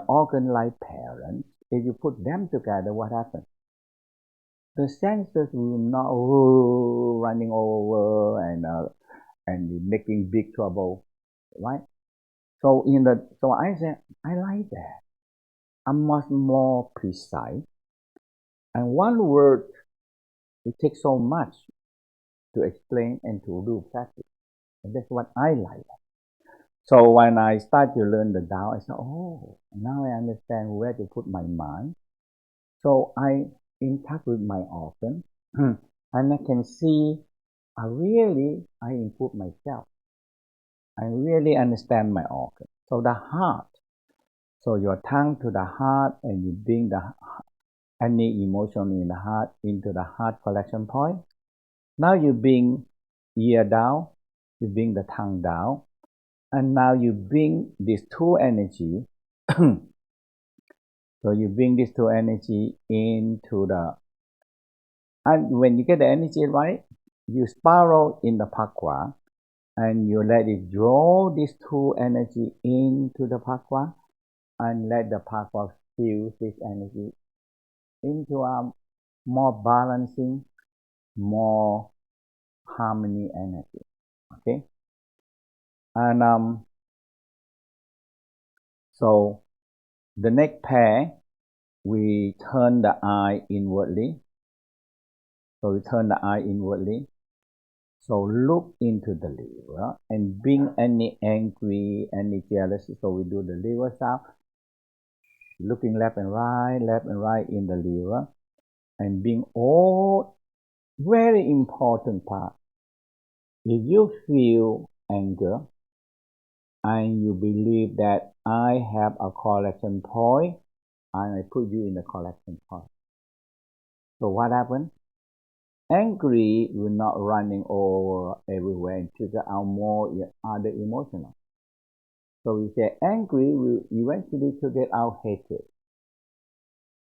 organ like parents, if you put them together, what happens? The senses will not running over and making big trouble, right? So I said I like that. I'm much more precise. And one word, it takes so much to explain and to do practice. And that's what I like. So when I start to learn the Tao, I said, oh, now I understand where to put my mind. So I in touch with my organ, and I can see I improve myself. I really understand my organ. So the heart, so your tongue to the heart, and you bring any emotion in the heart into the heart collection point. Now you bring ear down, you bring the tongue down, and now you bring these two energy. So you bring these two energy into and when you get the energy right, you spiral in the pakwa, and you let it draw these two energy into the pakwa, and let the pakwa fuse this energy into a more balancing, more harmony energy. Okay, and so the next pair, we turn the eye inwardly. So we turn the eye inwardly. So look into the liver and bring any angry, any jealousy. So we do the liver sound, looking left and right in the liver, and bring all very important part. If you feel anger and you believe that I have a collection point, and I put you in the collection point. So what happens? Angry will not running over everywhere and trigger out more other emotional. So we say angry will eventually trigger out hatred,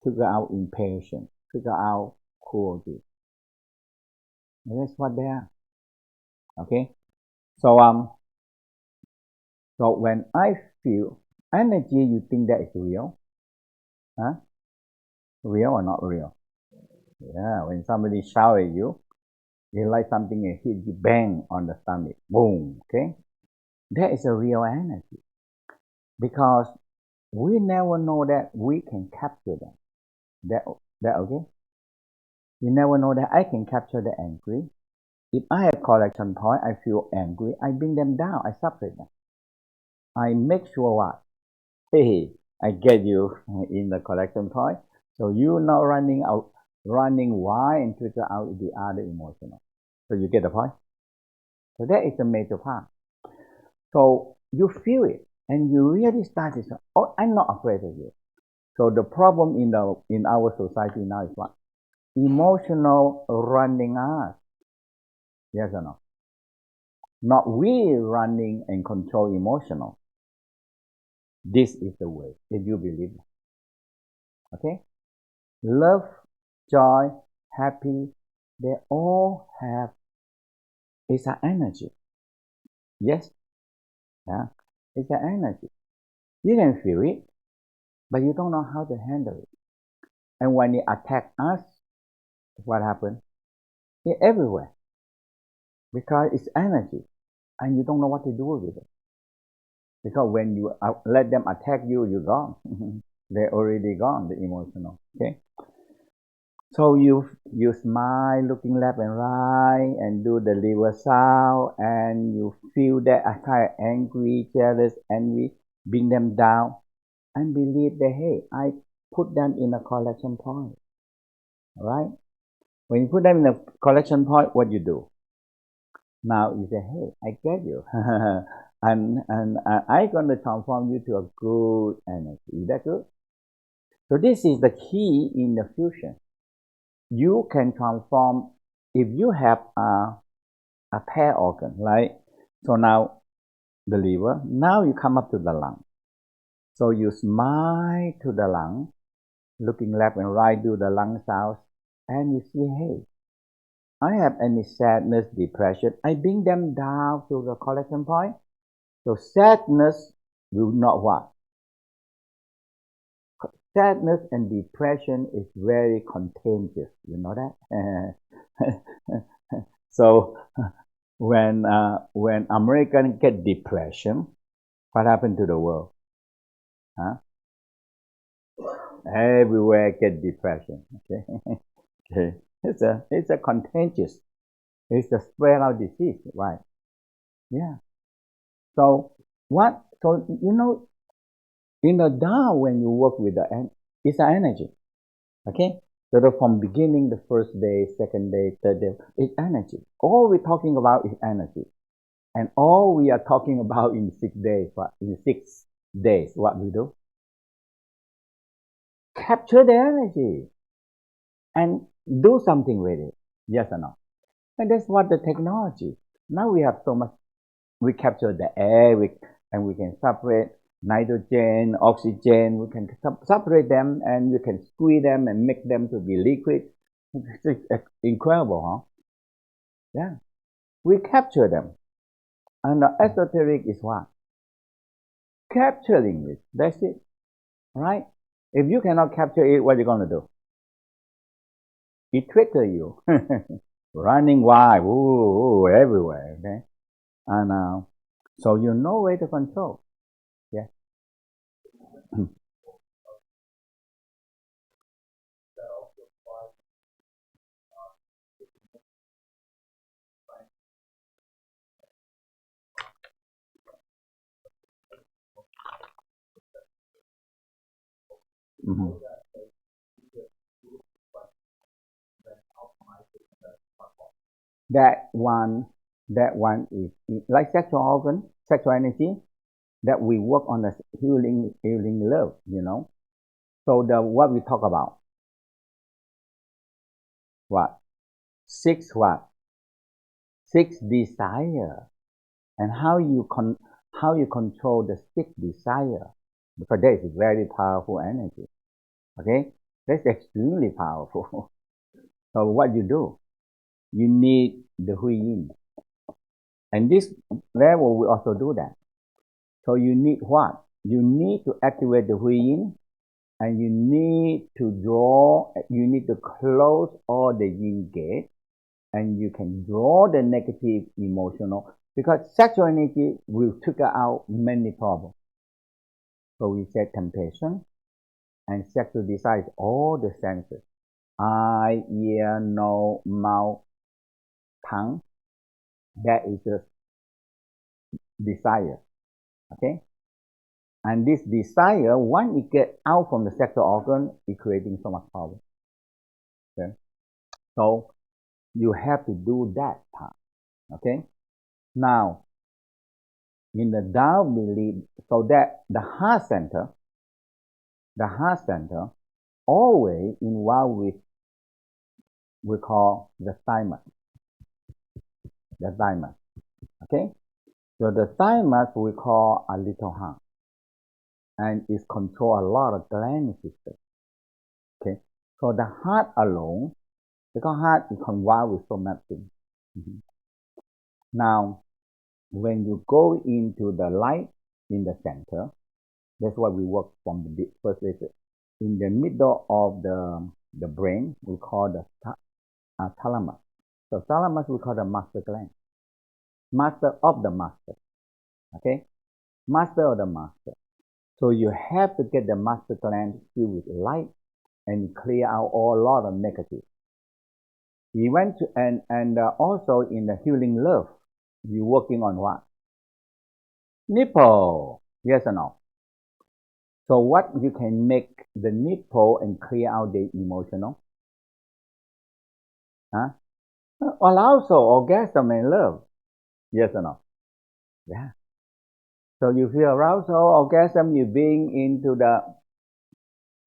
trigger out impatience, trigger out cruelty. And that's what they are. Okay. So so when I feel energy, you think that is real? Huh? Real or not real? Yeah. When somebody shout at you, you like something and hit you bang on the stomach. Boom. Okay. That is a real energy. Because we never know that we can capture them. That okay? You never know that I can capture the angry. If I have collection point, I feel angry, I bring them down, I separate them. I make sure what? Hey, I get you in the collection point. So you're not running wild and trigger out the other emotional. So you get the point? So that is the major part. So you feel it and you really start to say, oh, I'm not afraid of you. So the problem in our society now is what? Emotional running us. Yes or no? Not we running and control emotional. This is the way, if you believe it. Okay? Love, joy, happy, they all have, it's an energy. Yes? Yeah? It's an energy. You can feel it, but you don't know how to handle it. And when it attacks us, what happens? It's everywhere. Because it's energy, and you don't know what to do with it. Because when you let them attack you, you're gone. They're already gone, the emotional. Okay? So you smile, looking left and right, and do the liver sound, and you feel that kind of angry, jealous, envy, bring them down, and believe that hey, I put them in a collection point. All right? When you put them in a collection point, what you do? Now you say, hey, I get you, and I'm gonna transform you to a good energy. Is that good? So this is the key in the fusion. You can transform if you have a pair organ, right? So now the liver, now you come up to the lung. So you smile to the lung, looking left and right, do the lung sounds, and you see, hey, I have any sadness, depression, I bring them down to the collection point. So sadness will not what? Sadness and depression is very contagious. You know that? So when Americans get depression, what happened to the world? Huh? Everywhere get depression. Okay. Okay. It's a contagious. It's a spread out disease, right? Yeah. So what? So in the Tao, when you work with it's an energy. Okay. So from beginning, the first day, second day, third day, it's energy. All we're talking about is energy, and all we are talking about in 6 days. In 6 days, what we do? Capture the energy and do something with it. Yes or no? And that's what the technology. Now we have so much. We capture the air, and we can separate nitrogen, oxygen. We can separate them, and we can squeeze them and make them to be liquid. It's incredible, huh? Yeah. We capture them. And the esoteric is what? Capturing it. That's it. Right? If you cannot capture it, what are you going to do? It triggers you. Running wild, ooh, everywhere. Okay? And so you know where to control. Yeah. Mhm. That one, that one is like sexual organ, sexual energy that we work on the healing love. So what we talk about, what what six desire, and how you control the six desire, because that is very powerful energy. Okay, that's extremely powerful. So what you do, you need the hui yin, and this level will also do that. So you need what? You need to activate the hui yin, and you need to close all the yin gate, and you can draw the negative emotional, because sexual energy will trigger out many problems. So we said temptation and sexual desire, all the senses, eye, ear, nose, mouth, tongue, that is the desire. Okay? And this desire, when it gets out from the sexual organ, it's creating so much problem. Okay? So you have to do that part. Okay? Now, in the Tao belief, so that the heart center always involved with, we call the thymus. The thymus. Okay? So the thymus we call a little heart, and it control a lot of gland system. Okay? So the heart alone, because heart is involved with so much things. Mm-hmm. Now, when you go into the light in the center, that's what we work from the first visit. In the middle of the brain, we call the thalamus. So thalamus we call the master gland, master of the master. Okay, master of the master. So you have to get the master gland filled with light and clear out a lot of negative. We went to and also in the healing love, you working on what? Nipple. Yes or no? So what you can make the nipple and clear out the emotional? Huh? Also orgasm and love. Yes or no? Yeah. So you feel arousal, orgasm, you being into the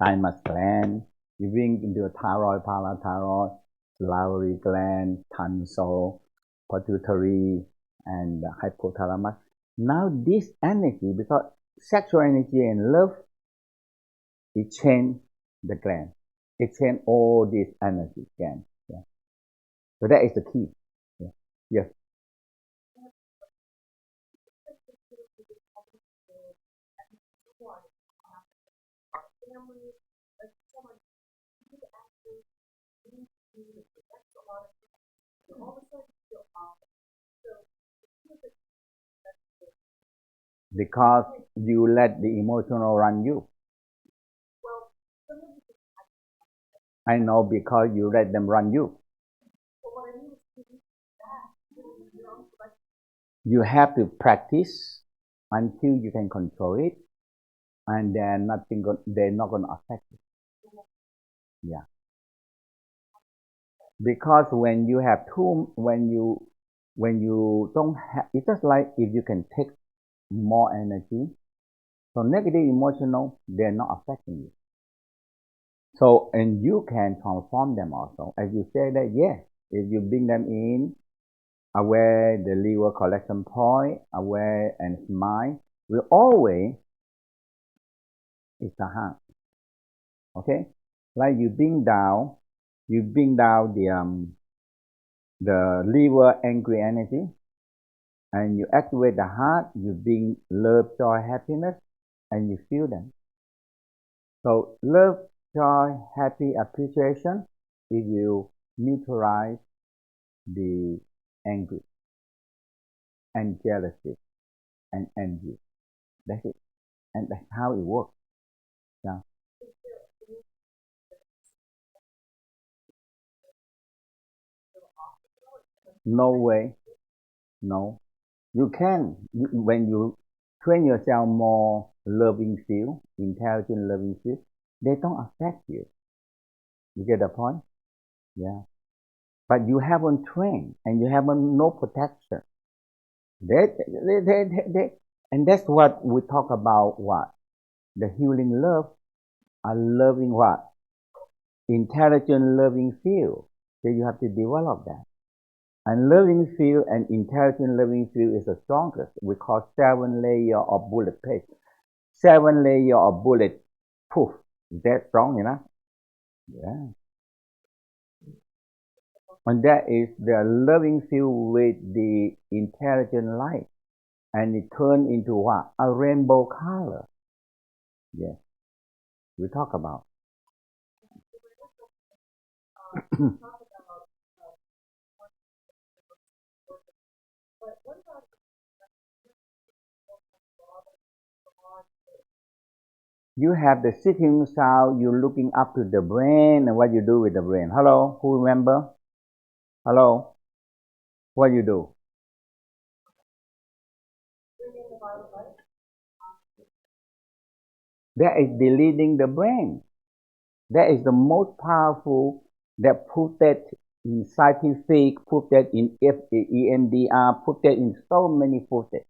thymus gland, you being into the thyroid, parathyroid, salivary gland, tonsil, pituitary, and the hypothalamus. Now this energy, because sexual energy and love, it change the gland. It change all this energy gland. Yeah. So that is the key. Yeah. Yes. Because you let the emotional run you. I know, because you let them run you. You have to practice until you can control it, and they're not going to affect you. Yeah. Because when you have too, when you don't have, it's just like if you can take more energy, so negative emotional, they're not affecting you. So, and you can transform them also. As you say that, yes, if you bring them in, aware the liver collection point, aware and smile, will always, it's the heart. Okay? Like you bring down the liver angry energy, and you activate the heart, you bring love, joy, happiness, and you feel them. So love, joy, happy, appreciation, it will neutralize the anger and jealousy and envy. That's it. And that's how it works. Yeah. No way. No. You can. When you train yourself more loving feel, intelligent loving feel, they don't affect you. You get the point? Yeah. But you haven't trained and you haven't no protection. They, and that's what we talk about, what? The healing love, a loving what? Intelligent loving feel. So you have to develop that. And loving feel and intelligent loving feel is the strongest. We call 7 layer of bulletproof. 7 layer of bullet proof. That strong, you know? Yeah. And that is the loving feel with the intelligent light. And it turns into what? A rainbow color. Yes. We talk about. You have the sitting sound, you're looking up to the brain, and what you do with the brain. Hello, who remember? Hello, what you do? That is deleting the brain. That is the most powerful, that put that in scientific, put that in EMDR, put that in so many footage.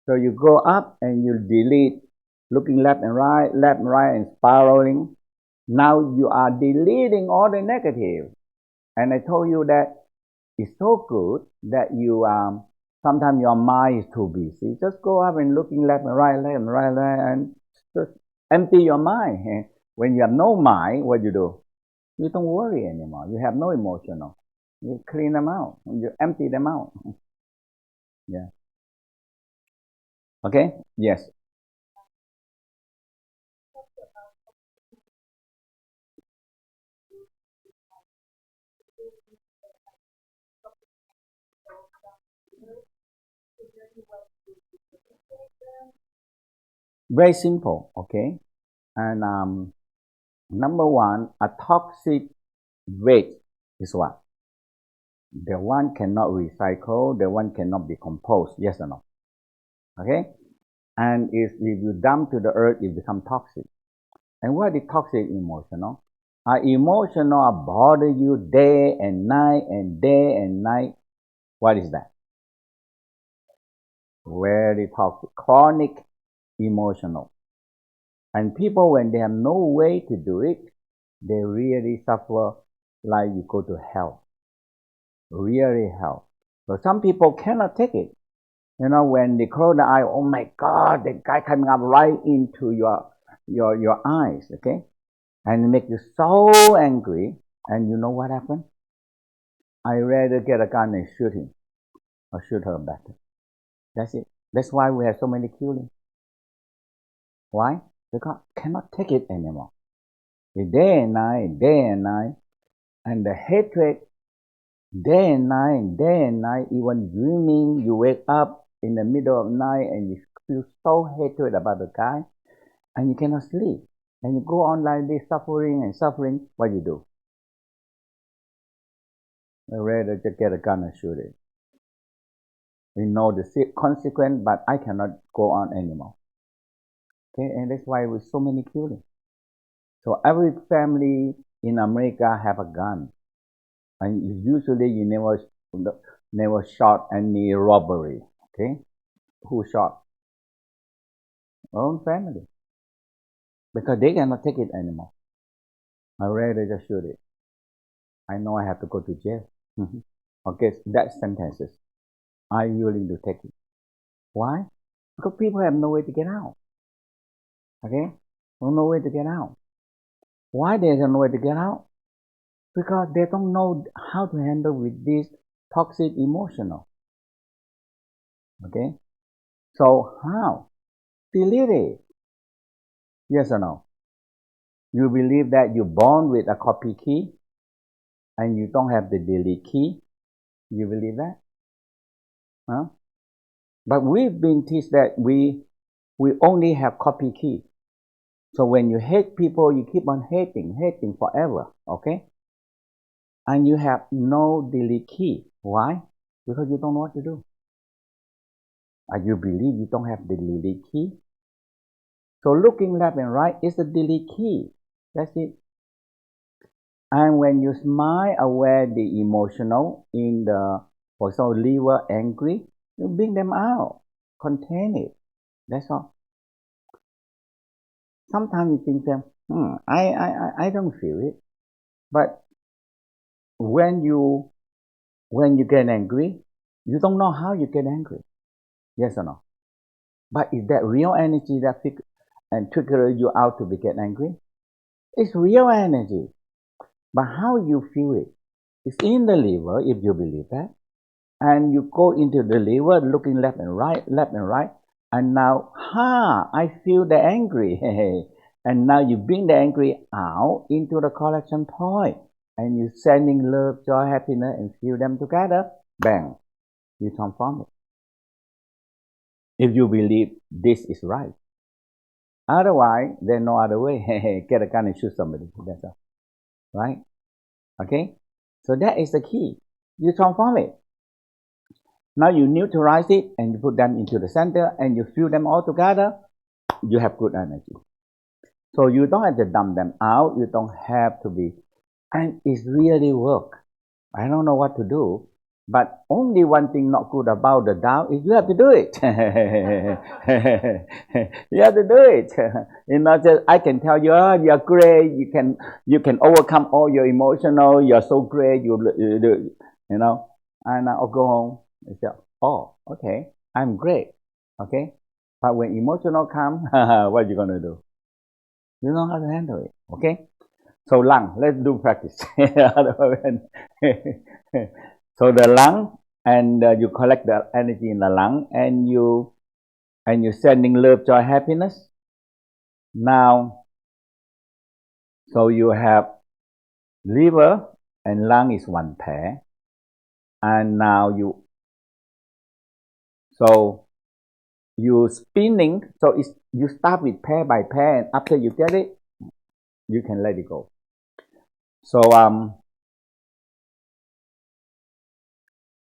So you go up and you delete, looking left and right, and spiraling. Now you are deleting all the negative. And I told you that it's so good that you sometimes your mind is too busy. Just go up and looking left and right, and just empty your mind. And when you have no mind, what you do? You don't worry anymore. You have no emotional. You clean them out. You empty them out. Yeah. Okay. Yes. Very simple. Okay. And number one, a toxic waste is what? The one cannot recycle. The one cannot be composed. Yes or no? Okay. And if you dump to the earth, it becomes toxic. And what is toxic emotional? Emotional bother you day and night and day and night. What is that? Very toxic, chronic emotional. And people, when they have no way to do it, they really suffer like you go to hell. Really hell. So some people cannot take it. You know, when they close the eye, oh my God, the guy coming up right into your eyes, okay? And it makes you so angry. And you know what happened? I rather get a gun and shoot him or shoot her back. That's it. That's why we have so many killing. Why? Because cannot take it anymore. day and night, day and night, and the hatred day and night, day and night, even dreaming, you wake up in the middle of night and you feel so hatred about the guy and you cannot sleep. And you go on like this, suffering and suffering, what you do? I rather just get a gun and shoot it. You know the consequence, but I cannot go on anymore. Okay, and that's why with so many killing. So every family in America have a gun, and usually you never shot any robbery. Okay, who shot? Own family, because they cannot take it anymore. I rather just shoot it. I know I have to go to jail. Okay, that sentences. I willing to take it. Why? Because people have no way to get out. Okay, no way to get out. Why there's no way to get out? Because they don't know how to handle with this toxic emotional. Okay, so how? Delete it. Yes or no? You believe that you're born with a copy key and you don't have the delete key? You believe that? Huh? But we've been taught that we only have copy key. So when you hate people, you keep on hating forever. Okay? And you have no delete key. Why? Because you don't know what to do. And you believe you don't have the delete key. So looking left and right is the delete key. That's it. And when you smile aware the emotional in the, for example, liver angry, you bring them out, contain it. That's all. Sometimes you think that, I don't feel it. But when you get angry, you don't know how you get angry. Yes or no? But is that real energy that trigger you out to get angry? It's real energy. But how you feel it? It's in the liver, if you believe that. And you go into the liver looking left and right, and now, I feel the angry. And now you bring the angry out into the collection point, and you sending love, joy, happiness, and feel them together. Bang, you transform it. If you believe this is right. Otherwise, there's no other way. Get a gun and shoot somebody. That's all. Right? Okay? So that is the key. You transform it. Now you neutralize it and you put them into the center and you feel them all together. You have good energy. So you don't have to dump them out. You don't have to be. And it's really work. I don't know what to do. But only one thing not good about the Tao is you have to do it. You have to do it. You know, just I can tell you, oh, you're great. You can overcome all your emotional. You're so great. You know, and I'll go home and say, oh, okay, I'm great. Okay, but when emotional come, what are you gonna do? You know how to handle it. Okay. So lung, let's do practice. So the lung, and you collect the energy in the lung, and you're sending love, joy, happiness. Now, so you have liver and lung is one pair, and now you spinning. So you start with pair by pair, and after you get it, you can let it go. So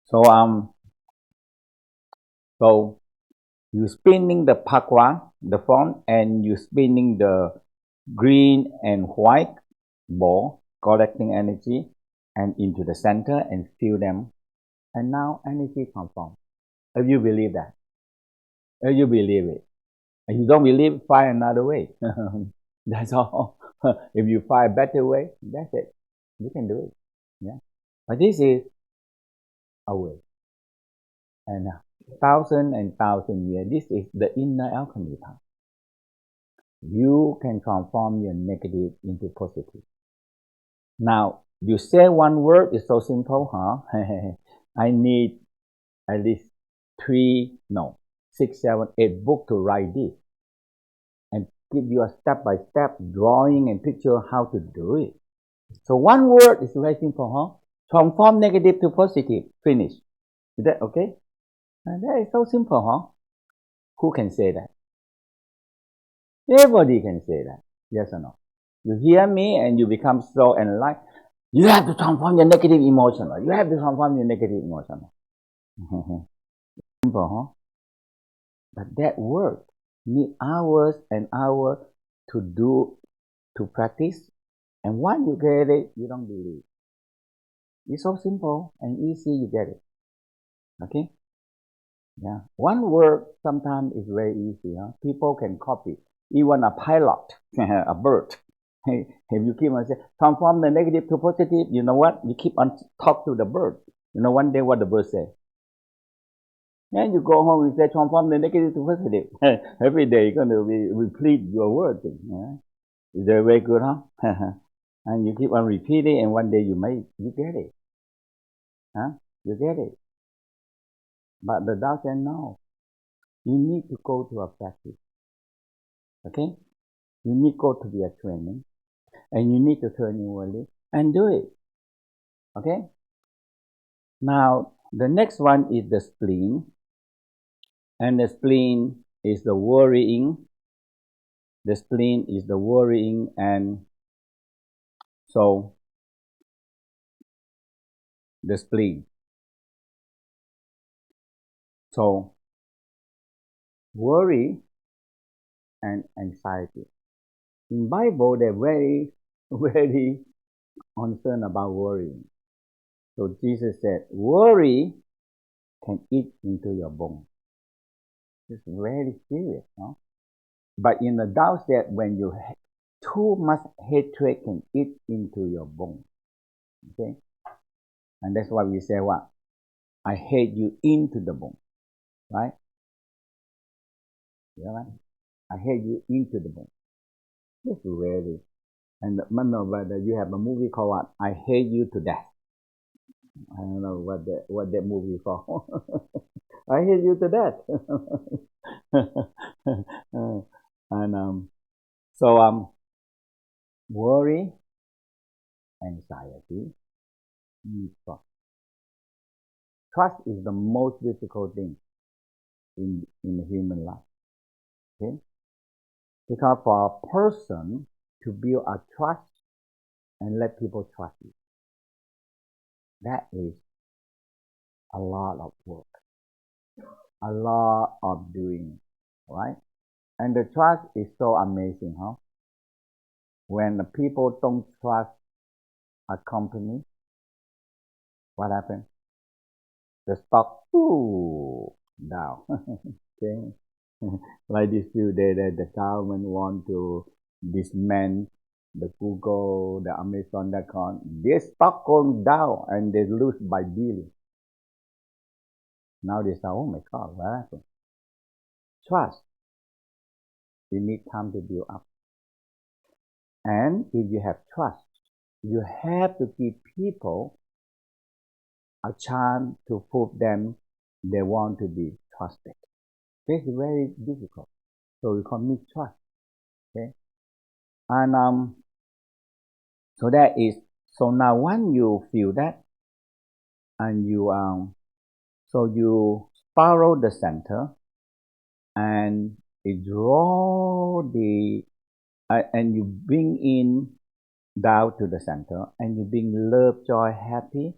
so you spinning the pakwa, the front, and you spinning the green and white ball, collecting energy and into the center and feel them. And now energy transform. If you believe that, if you believe it, if you don't believe, find another way. That's all. If you find a better way, that's it. You can do it. Yeah. But this is a way. And thousand and thousand years, this is the inner alchemy time. You can transform your negative into positive. Now, you say one word, it's so simple, huh? I need at least 6, 7, 8 books to write this. And give you a step-by-step drawing and picture how to do it. So one word is very simple, huh? Transform negative to positive. Finish. Is that okay? And that is so simple, huh? Who can say that? Everybody can say that. Yes or no? You hear me and you become so enlightened. You have to transform your negative emotion. You have to transform your negative emotion. Simple, huh? But that work need hours and hours to do, to practice. And once you get it, you don't believe. It's so simple and easy, you get it. Okay? Yeah. One word sometimes is very easy. Huh? People can copy. Even a pilot, a bird. Hey, if you keep on saying, transform the negative to positive, you know what? You keep on talk to the bird. You know one day what the bird say? And you go home and say, transform the negative to positive. Every day you're going to repeat your words. Yeah? Is that very good, huh? And you keep on repeating, and one day you get it. Huh? You get it. But the Tao said, no. You need to go to a practice. Okay? You need to go to be a training. And you need to turn inwardly and do it. Okay? Now, the next one is the spleen. And the spleen is the worrying. The spleen is the worrying, and so the spleen. So worry and anxiety. In Bible, they're very, very concerned about worrying. So Jesus said, worry can eat into your bone. It's very serious, no? But in the Tao said, when you too much hatred can eat into your bone. Okay? And that's why we say what? I hate you into the bone. Right? Yeah, right? I hate you into the bone. It's really. And remember, but you have a movie called what? I Hate You to Death. I don't know what that movie called. I hate you to death. And worry, anxiety, trust. Trust is the most difficult thing in the human life. Okay? Because for a person to build a trust and let people trust you, that is a lot of work, a lot of doing, right? And the trust is so amazing, huh? When the people don't trust a company, what happens? The stock down. Okay, like this few days that the government want to dismantle the Google, the Amazon.com. Their stock going down and they lose by billions. Now they say, oh my God, what happened? Trust. You need time to build up. And if you have trust, you have to give people a chance to prove them they want to be trusted. This is very difficult. So we call mistrust. Okay, and so that is, so now when you feel that, and so you spiral the center, and it draw the and you bring in down to the center, and you bring love, joy, happy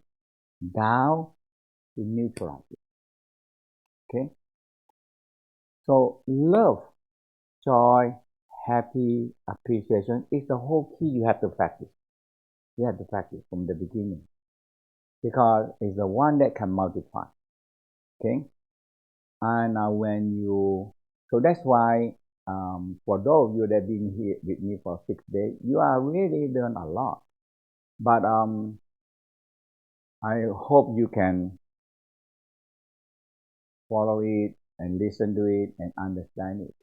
down to neutral. Okay, so love, joy, happy, appreciation is the whole key you have to practice. You have to practice from the beginning, because it's the one that can multiply. Okay, and when you, so that's why for those of you that have been here with me for 6 days, you are really learn a lot. But I hope you can follow it and listen to it and understand it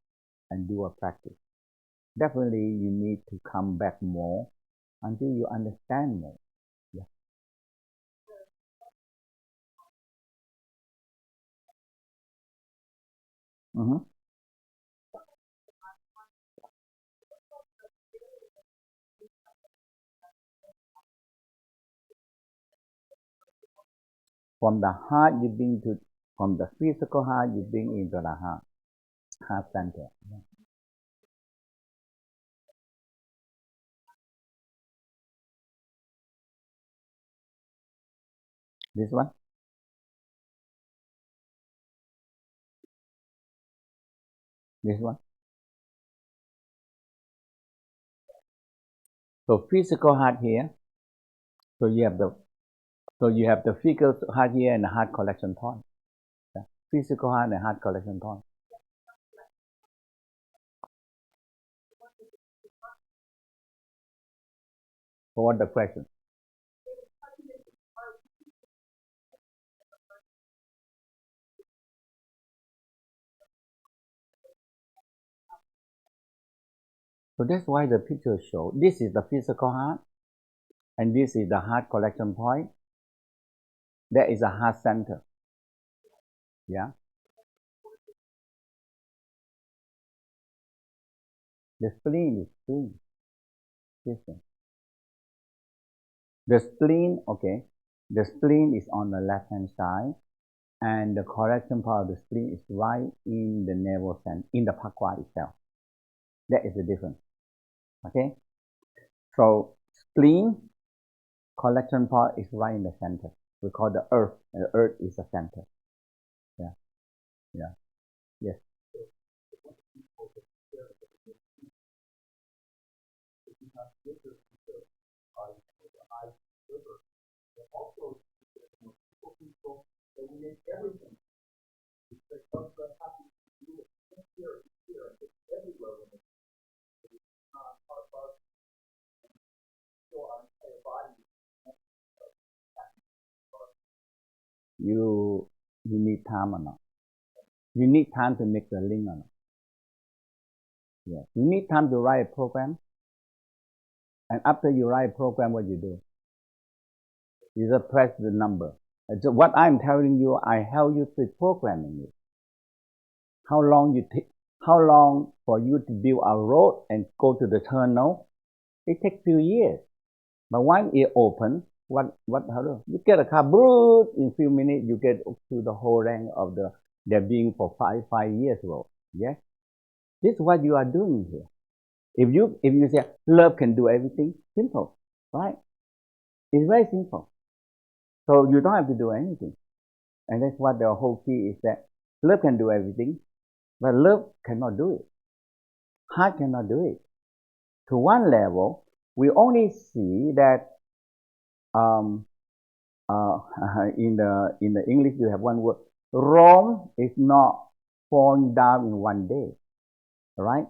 and do a practice. Definitely, you need to come back more until you understand more. Yeah. Mm-hmm. From the heart, you bring to, from the physical heart, you bring into the heart center. This one? This one? So physical heart here. So you have the physical heart here and the heart collection point. Yeah. Physical heart and heart collection point. So what the question? So that's why the picture show this is the physical heart and this is the heart collection point. That is a heart center. Yeah. The spleen is spleen. Listen. The spleen, okay. The spleen is on the left hand side and the collection part of the spleen is right in the navel center, in the pakwa itself. That is the difference. Okay. So spleen collection part is right in the center. We call the earth, and the earth is the center. Yeah. Yeah. Yes. You need time or not? You need time to make the link or not? Yes. You need time to write a program, and after you write a program, what you do? You just press the number. So what I'm telling you, I help you to programming it. How long you take? How long for you to build a road and go to the tunnel? It takes few years. But once it open, what how do you get a car? In few minutes you get to the whole rank of the being for 5 years road. Yes, this is what you are doing here. If you say love can do everything, simple, right? It's very simple. So you don't have to do anything, and that's what the whole key is that love can do everything, but love cannot do it. Heart cannot do it. To one level, we only see that um, in the English you have one word. Rome is not falling down in one day, right?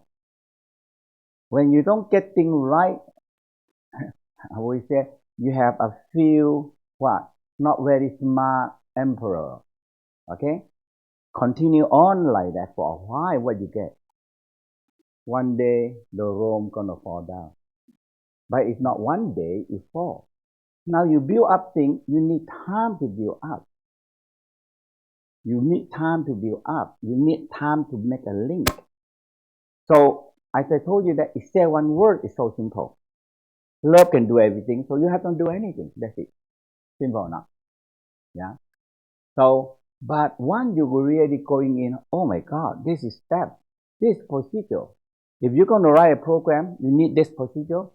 When you don't get things right, I will say you have a few what not very smart emperor. Okay, continue on like that for a while. What you get? One day the Rome gonna fall down, but it's not one day it fall. Now you build up things. You need time to build up. You need time to build up. You need time to make a link. So as I told you that say one word is so simple. Love can do everything, so you have to do anything. That's it. Simple enough. Yeah. So, but once you really going in, oh my God, this is step, this procedure. If you're going to write a program, you need this procedure.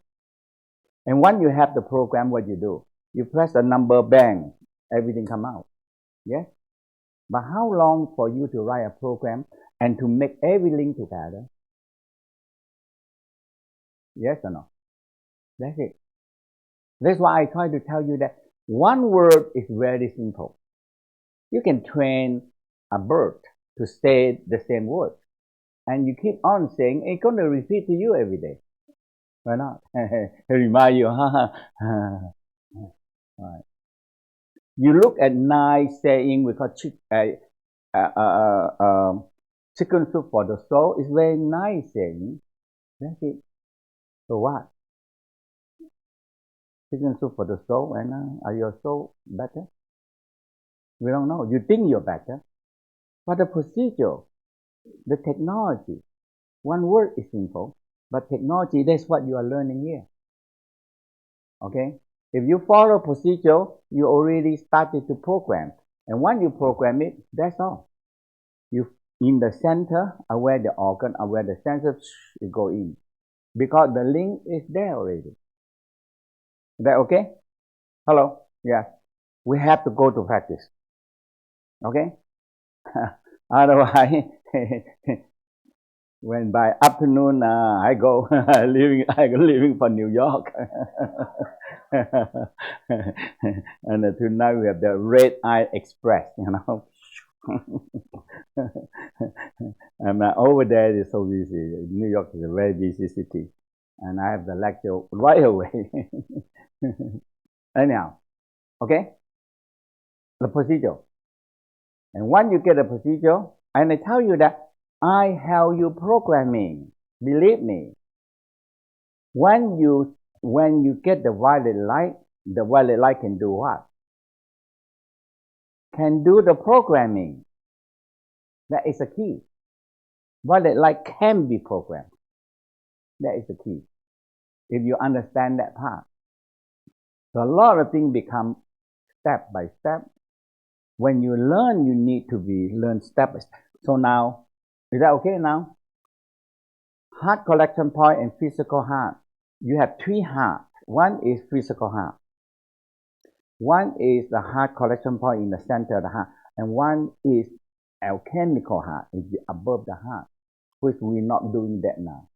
And once you have the program, what you do? You press a number, bang, everything come out. Yes. But how long for you to write a program and to make every link together? Yes or no? That's it. That's why I try to tell you that one word is very simple. You can train a bird to say the same word, and you keep on saying it's going to repeat to you every day. Why not? Remind you, right. You look at nice saying we call chicken soup for the soul. It's very nice saying. That's it. So what? Chicken soup for the soul, and are your soul better? We don't know. You think you're better, but the procedure, the technology, one word is simple, but technology, that's what you are learning here. Okay? If you follow procedure, you already started to program. And once you program it, that's all. You in the center are where the organ, are where the senses you go in, because the link is there already. Is that okay? Hello? Yeah. We have to go to practice. Okay? Otherwise, when by afternoon I go leaving for New York, and tonight we have the Red Eye Express, and over there is so busy. New York is a very busy city, and I have the lecture right away. Anyhow, okay, the procedure. And once you get the procedure, and I tell you that I help you programming. Believe me. When you get the violet light can do what? Can do the programming. That is the key. Violet light can be programmed. That is the key. If you understand that part. So a lot of things become step by step. When you learn, you need to learn step by step. So now, is that okay now? Heart collection point and physical heart. You have three hearts. One is physical heart. One is the heart collection point in the center of the heart. And one is alchemical heart, is above the heart, which we're not doing that now.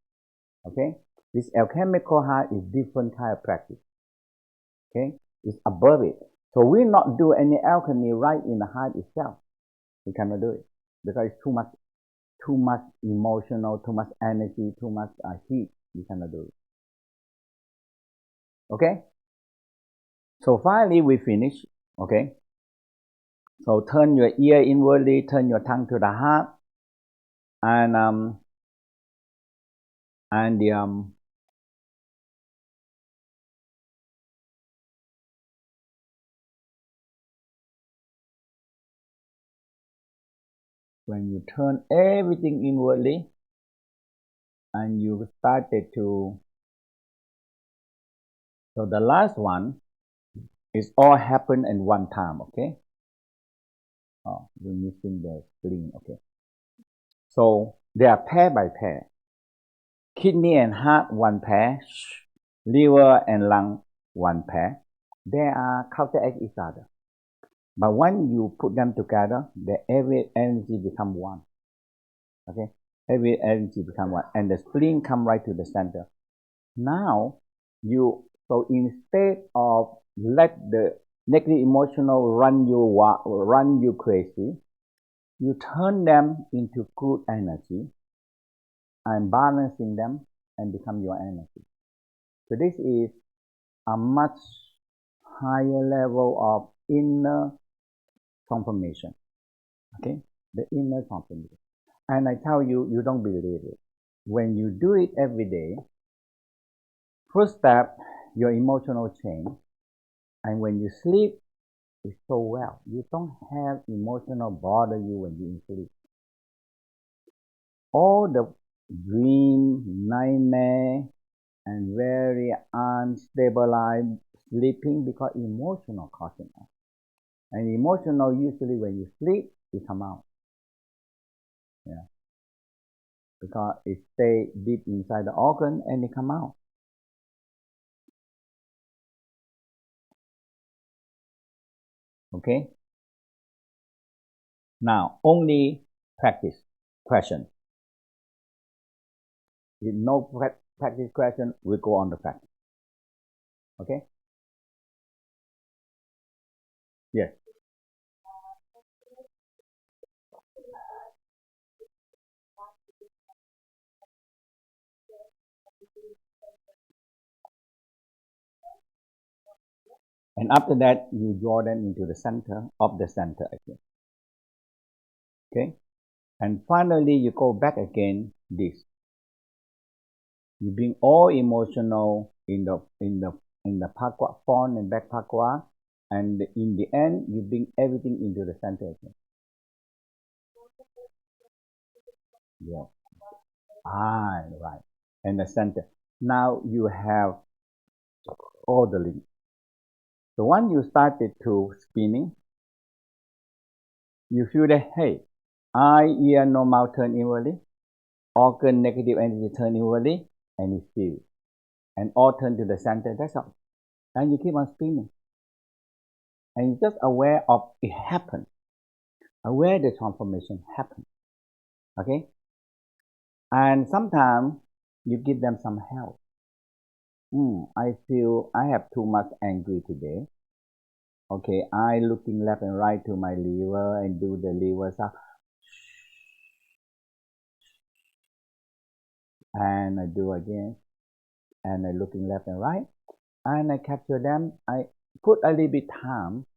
Okay? This alchemical heart is different kind of practice. Okay? It's above it. So we not do any alchemy right in the heart itself. We cannot do it because it's too much emotional, too much energy, too much heat. We cannot do it. Okay? So finally we finish. Okay? So turn your ear inwardly, turn your tongue to the heart, and when you turn everything inwardly, and you started to, so the last one is all happen in one time. Okay. Oh, we're missing the spleen. Okay. So they are pair by pair. Kidney and heart, one pair. Liver and lung, one pair. They are counteract each other. But when you put them together, every energy become one. Okay? Every energy become one. And the spleen come right to the center. Now, so instead of let the negative emotional run you crazy, you turn them into good energy and balancing them and become your energy. So this is a much higher level of inner confirmation. Okay? The inner confirmation. And I tell you, you don't believe it. When you do it every day, first step, your emotional change. And when you sleep, it's so well. You don't have emotional bother you when you sleep. All the dream, nightmare, and very unstabilized sleeping because emotional causing us. And emotional usually when you sleep, it come out. Yeah. Because it stay deep inside the organ and it come out. Okay? Now, only practice question. If no practice question, we go on the practice. Okay? Yes. And after that, you draw them into the center of the center again. Okay? And finally, you go back again this. You bring all emotional in the pakwa, front and back pakwa, and in the end, you bring everything into the center again. Yeah. Right. And the center. Now you have all the links. So once you started to spinning, You feel that, hey, eye, ear, nose, mouth turn inwardly, organ, negative energy turn inwardly, and you feel it. And all turn to the center, that's all. And you keep on spinning. And you're just aware of it happen, aware the transformation happen. Okay? And sometimes you give them some help. I feel I have too much angry today. Okay, I looking left and right to my liver and do the liver stuff. And I do again. And I looking left and right. And I capture them. I put a little bit time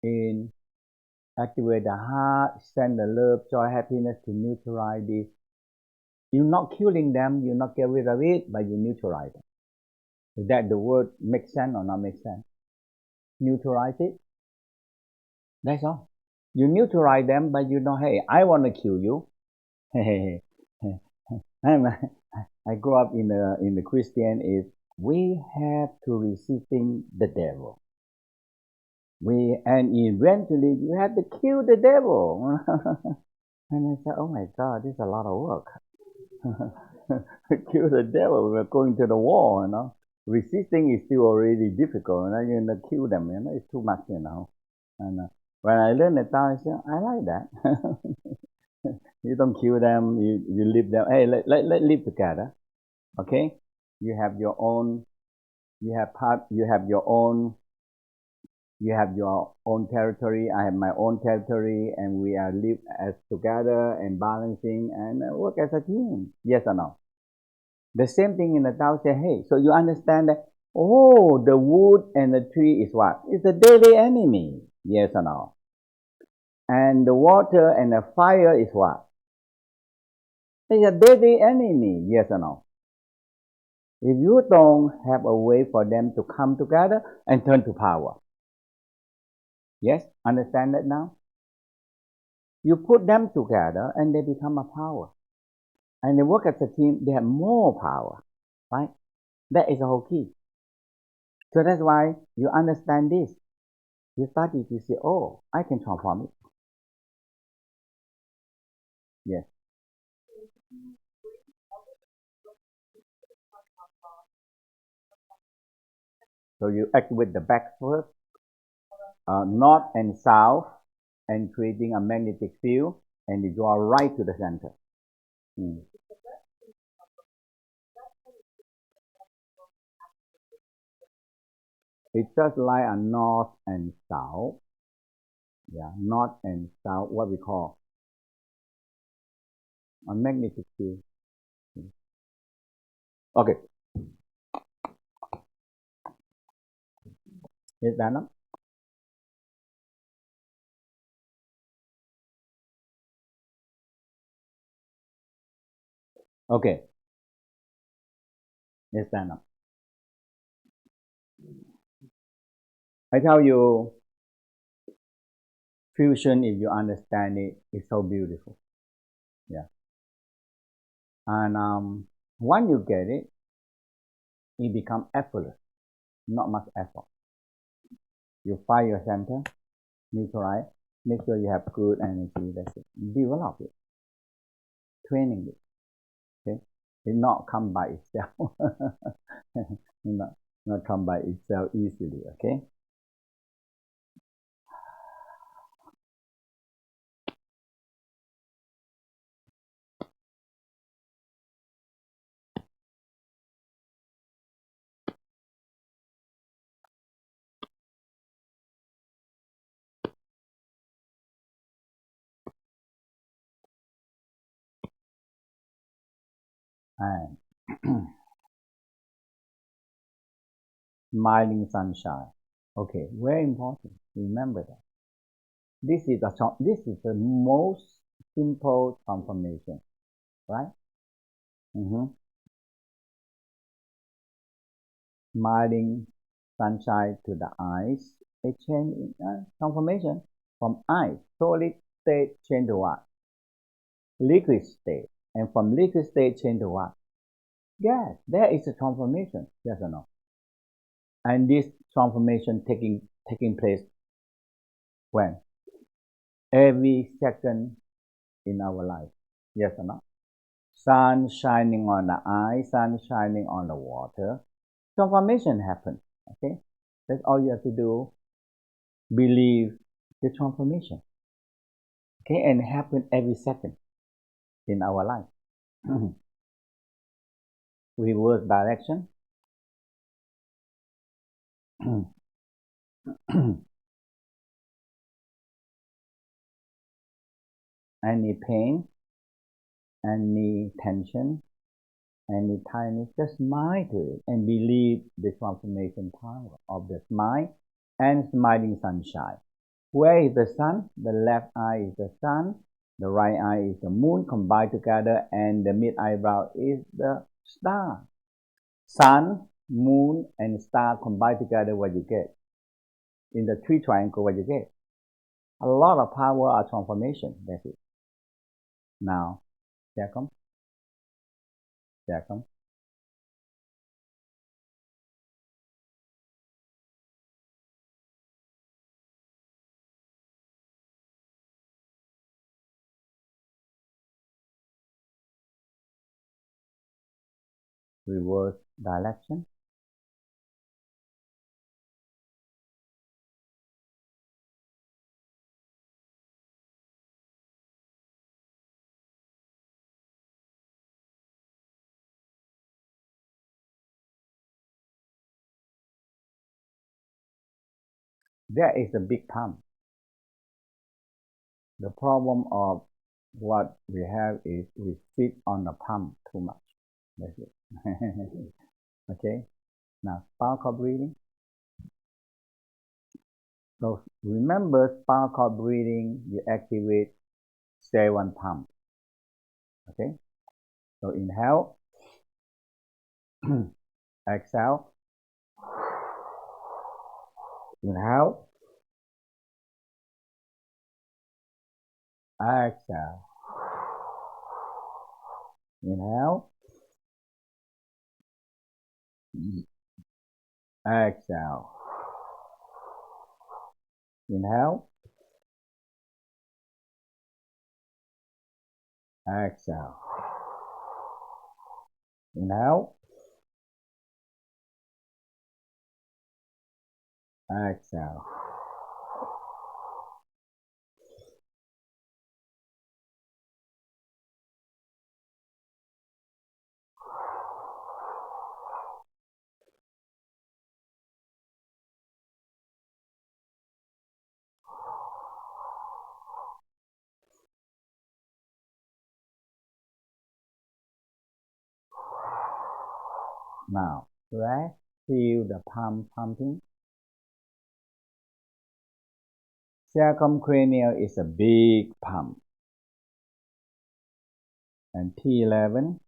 in activate the heart, send the love, joy, happiness to neutralize this. You're not killing them, you're not get rid of it, but you neutralize them. Is that the word make sense or not make sense? Neutralize it. That's all. You neutralize them, but you know, hey, I want to kill you. I grew up in the Christian is we have to resisting the devil. And eventually you have to kill the devil. And I said, oh my God, this is a lot of work. Kill the devil, we're going to the war, you know. Resisting is still already difficult, and you're gonna kill them, you know, it's too much, you know. And when I learned the Taoist, I like that. You don't kill them, you leave them. Hey, let live together. Okay? You have your own, you have your own, you have your own territory, I have my own territory, and we are live as together and balancing and work as a team. Yes or no? The same thing in the Tao say, hey, so you understand that, oh, the wood and the tree is what? It's the daily enemy. Yes or no? And the water and the fire is what? It's a daily enemy. Yes or no? If you don't have a way for them to come together and turn to power. Yes? Understand that now? You put them together and they become a power. And they work as a team, they have more power. Right? That is the whole key. So that's why you understand this. You started to say, oh, I can transform it. Yes. So you activate the back first, north and south, and creating a magnetic field, and you draw right to the center. It's just like a north and south. Yeah, north and south, what we call a magnetic field. Okay, is that enough? Okay, is that enough? I tell you, fusion, if you understand it, is so beautiful. Yeah. And once you get it, it becomes effortless, not much effort. You find your center, neutralize, make sure you have good energy, that's it. Develop it, training it. Okay? It not come by itself. not come by itself easily, okay? And smiling sunshine. Okay, very important. Remember that. This is the most simple transformation, right? Smiling sunshine to the eyes. A change in transformation from eyes, solid state change to what? Liquid state. And from liquid state change to what? Gas. There is a transformation. Yes or no? And this transformation taking place when? every second in our life. Yes or not? Sun shining on the eye, sun shining on the water. Transformation happens. Okay? That's all you have to do. Believe the transformation. Okay? And happen every second in our life. Reverse direction. Any pain, any tension, any tightness, just smile to it and believe the transformation power of the smile and smiling sunshine. Where is the sun? The left eye is the sun, the right eye is the moon combined together, and the mid eyebrow is the star. Sun, moon, and star combined together, what you get? In the three triangle, what you get? A lot of power or transformation. That's it. Now, second, second. Reverse direction. There is a big pump. The problem of what we have is we sit on the pump too much. That's it. Okay. Now, sparkle breathing. So remember, sparkle breathing, you activate 7 pumps. Okay. So inhale, exhale, inhale, exhale, inhale, exhale, inhale, exhale, inhale, exhale. Now, let's feel the palm pumping. Circumcranial is a big pump. And T11,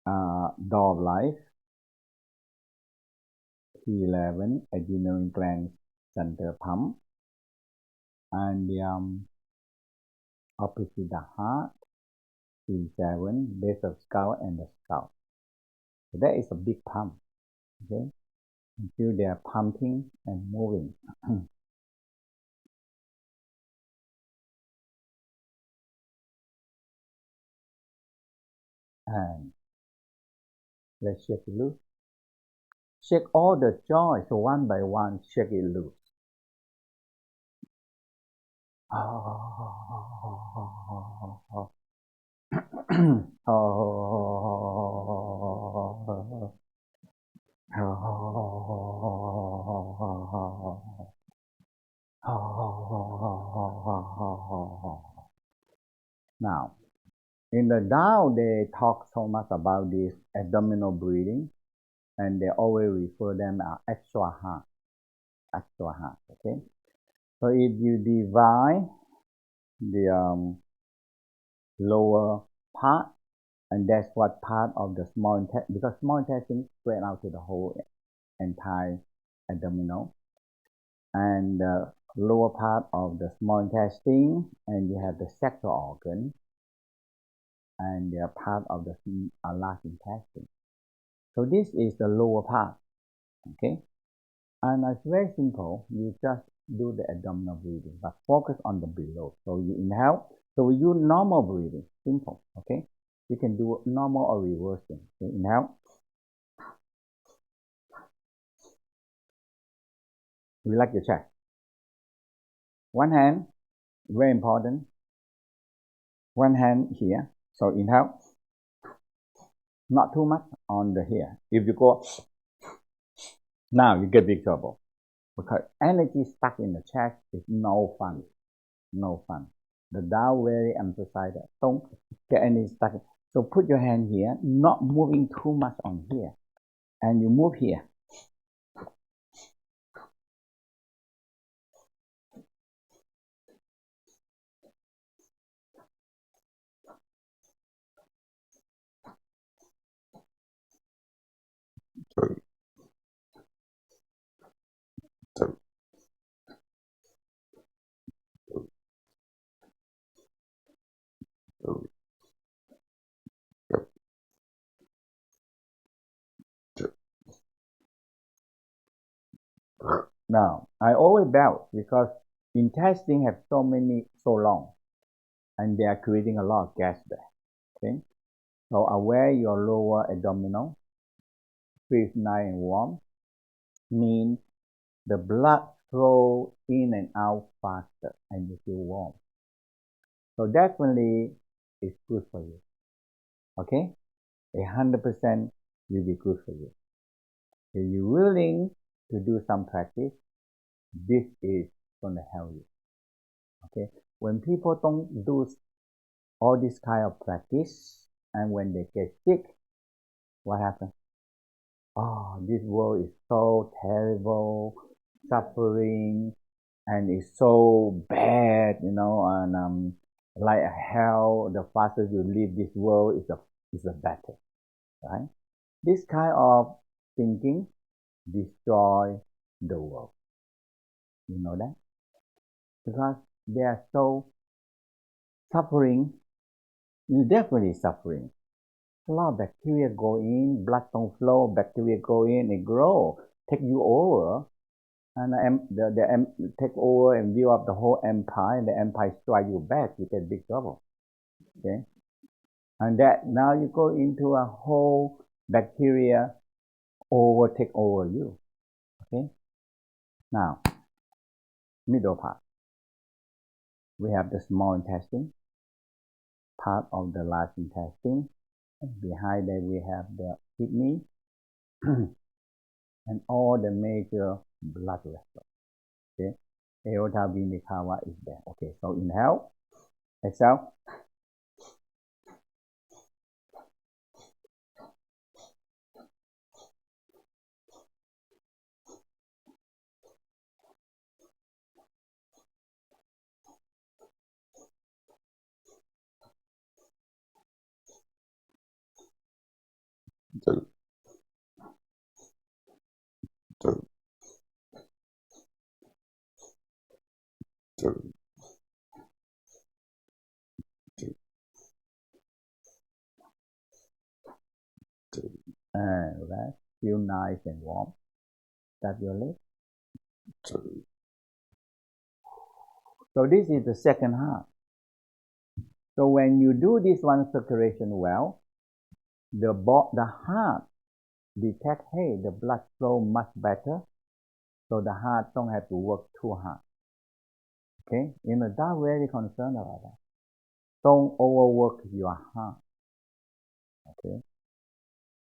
door of life. T11, adrenal gland center pump. And opposite the heart, T7, base of skull and the skull. So that is a big pump. Okay, until they are pumping and moving. And let's shake it loose. Shake all the joints one by one, shake it loose. Now, in the Tao, they talk so much about this abdominal breathing, and they always refer them as extra heart. Extra heart, okay? So if you divide the lower part, and that's what part of the small intestine, because small intestine spread out to the whole entire abdominal, and the lower part of the small intestine, and you have the sexual organ, and they are part of the large intestine. So this is the lower part, okay? And it's very simple. You just do the abdominal breathing, but focus on the below. So you inhale. So we do normal breathing, simple, okay? You can do normal or reversing. So inhale. Relax your chest. One hand, very important. One hand here. So inhale. Not too much on the here. If you go now, you get big trouble because energy stuck in the chest is no fun. No fun. The Tao very emphasize that. Don't get any stuck. So put your hand here, not moving too much on here. And you move here. Now, I always belt because intestine have so long, and they are creating a lot of gas there. Okay, so aware your lower abdominal, breathe nice and warm, means the blood flow in and out faster, and you feel warm. So definitely, it's good for you. Okay, 100% will be good for you. If you're willing to do some practice, this is going to help you. Okay, when people don't do all this kind of practice, and when they get sick, what happens? Oh, this world is so terrible, suffering, and it's so bad, and like hell. The faster you leave this world is the better, right? This kind of thinking destroy the world. You know that? Because they are so suffering. You're definitely suffering. A lot of bacteria go in, blood don't flow, bacteria go in, it grow, take you over, and take over and build up the whole empire, and the empire strike you back, you get big trouble. Okay? And that now you go into a whole bacteria take over you. Okay? Now, middle part. We have the small intestine, part of the large intestine. And behind that we have the kidney and all the major blood vessels. Okay? Aorta, vena cava is there. Okay, so inhale, exhale. And rest. Feel nice and warm. Tap your leg. So this is the second heart. So when you do this one circulation well, the heart detect, hey, the blood flow much better, so the heart don't have to work too hard. Okay, that's very concerned about that. Don't overwork your heart. Okay,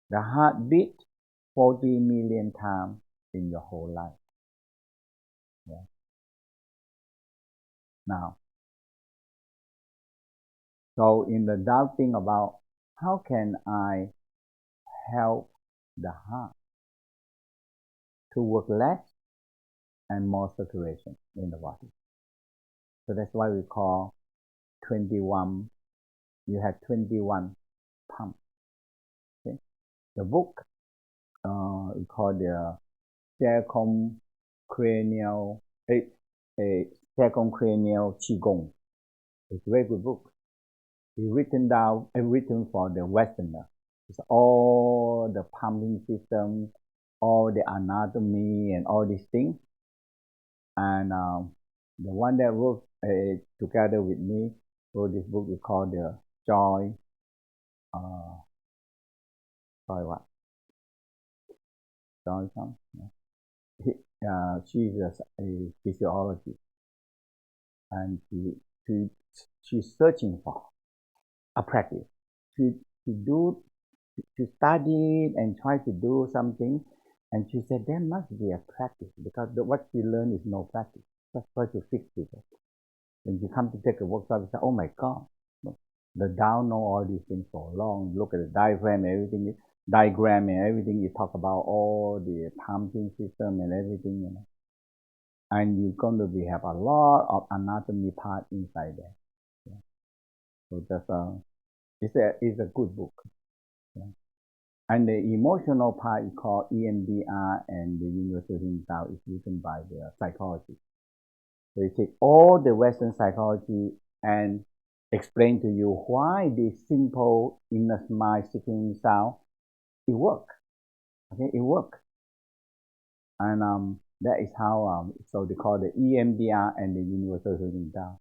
the heart beat 40 million times in your whole life. Yeah. Now, so in the doubting about how can I help the heart to work less and more circulation in the body. So that's why we call 21, you have 21 pumps. Okay? The book we call the circumcranial Qigong. It's a very good book. It's written for the Westerner. It's all the pumping system, all the anatomy and all these things. And the one that wrote together with me wrote this book. We call the Joy. Joy what? Joy something. She's a physiologist, and she's searching for a practice. She she studied and tried to do something, and she said there must be a practice because what she learned is no practice. Just try to fix it. When you come to take a workshop, you say, "Oh my God, the Tao know all these things for long. Look at the diagram and everything. You talk about all the pumping system and everything, you know." And you're going to have a lot of anatomy part inside there. Yeah. So it's a good book. Yeah. And the emotional part is called EMDR, and the Universal Healing Tao is written by the psychologist. So you take all the Western psychology and explain to you why this simple inner mind seeking sound it works. Okay, it works. And that is how so they call the EMDR and the Universal Healing Tao,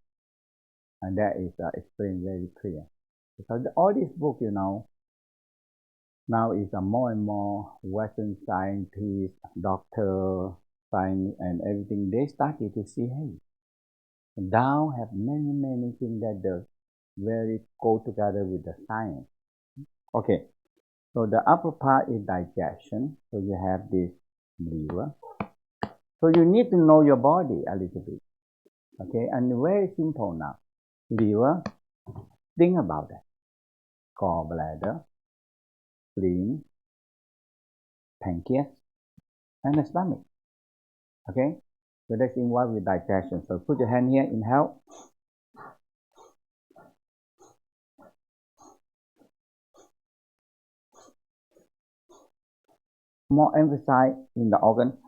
and that is explained very clear. Because all these books, you know, now is more and more Western scientists, doctor, science, and everything. They started to see, hey, Tao have many things that very go together with the science. Okay, so the upper part is digestion. So you have this liver. So you need to know your body a little bit. Okay, and very simple now. Liver, think about that. Gallbladder, spleen, pancreas, and the stomach. Okay, so that's involved with digestion. So put your hand here, inhale. More emphasize in the organ.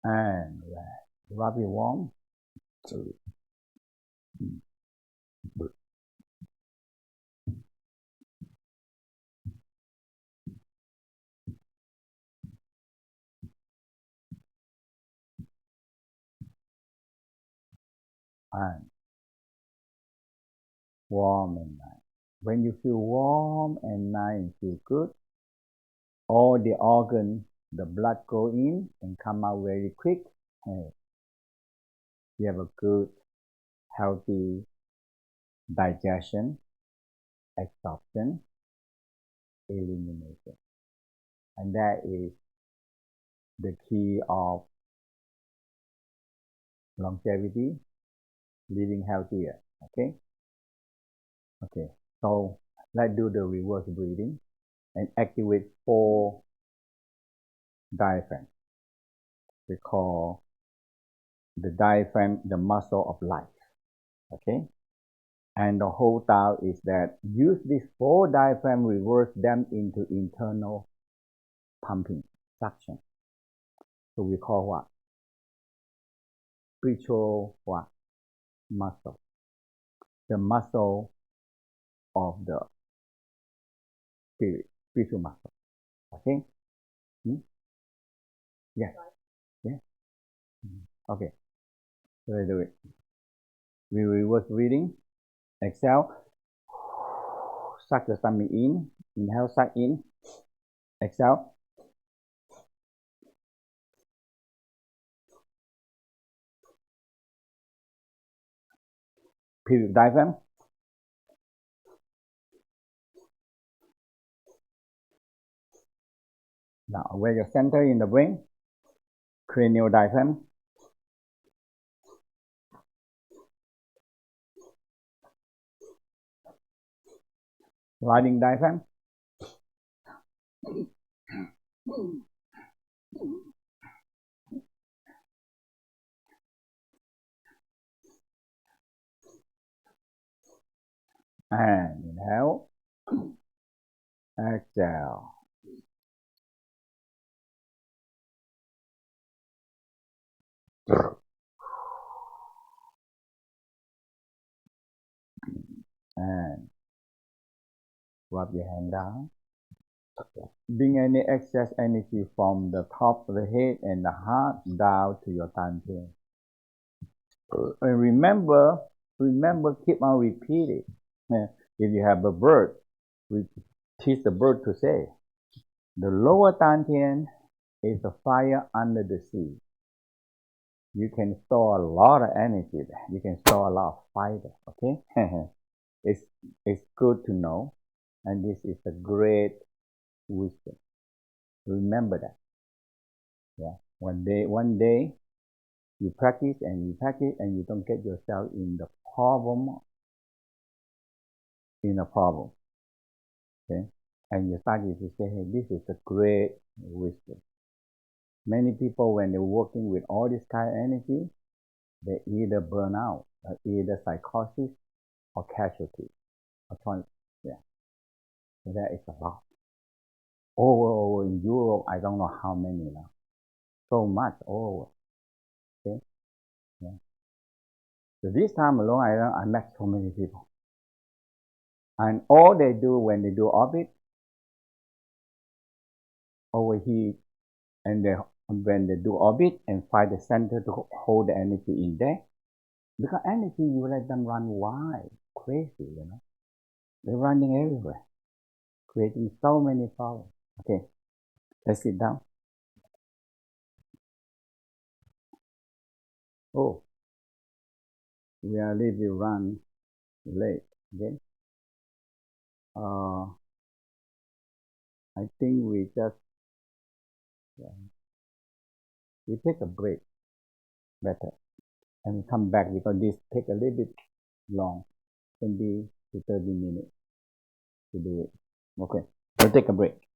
And rub it warm. And warm and nice. When you feel warm and nice, feel good, all the organ, the blood go in and come out very quick. And you have a good, healthy digestion, absorption, elimination. And that is the key of longevity, living healthier. Okay? Okay. So let's do the reverse breathing and activate 4 diaphragms. We call the diaphragm the muscle of life. Okay? And the whole Tao is that use these 4 diaphragms, reverse them into internal pumping, suction. So we call what? Spiritual what? Muscle. The muscle of the spirit, spiritual muscle. Okay? Yes. Yeah. Okay. So let's do it. We reverse breathing. Exhale. Suck the stomach in. Inhale, suck in. Exhale. Pubic diaphragm. Now, where your center in the brain. Cranial diaphragm. Sliding diaphragm. And inhale, exhale. And rub your hand down. Bring any excess energy from the top of the head and the heart down to your dantian. And remember, keep on repeating. If you have a bird, teach the bird to say, the lower dantian is the fire under the sea. You can store a lot of energy there. You can store a lot of fire there, okay? it's good to know, and this is a great wisdom. Remember that. Yeah. One day, you practice and you don't get yourself in a problem. Okay? And you start to say, hey, this is a great wisdom. Many people, when they're working with all this kind of energy, they either burn out, or either psychosis, or casualty. Yeah. So that is a lot. Over in Europe, I don't know how many now. So much over. Okay? Yeah. So this time alone, I met so many people. And all they do when they do orbit, overheat, and when they do orbit and find the center to hold the energy in there, because energy, you let them run wild, crazy, They're running everywhere, creating so many problems. Okay, let's sit down. Oh, we are a little bit run late. Okay. I think we just we take a break better and come back because this take a little bit long, 20 to 30 minutes to do it. Okay, we'll take a break.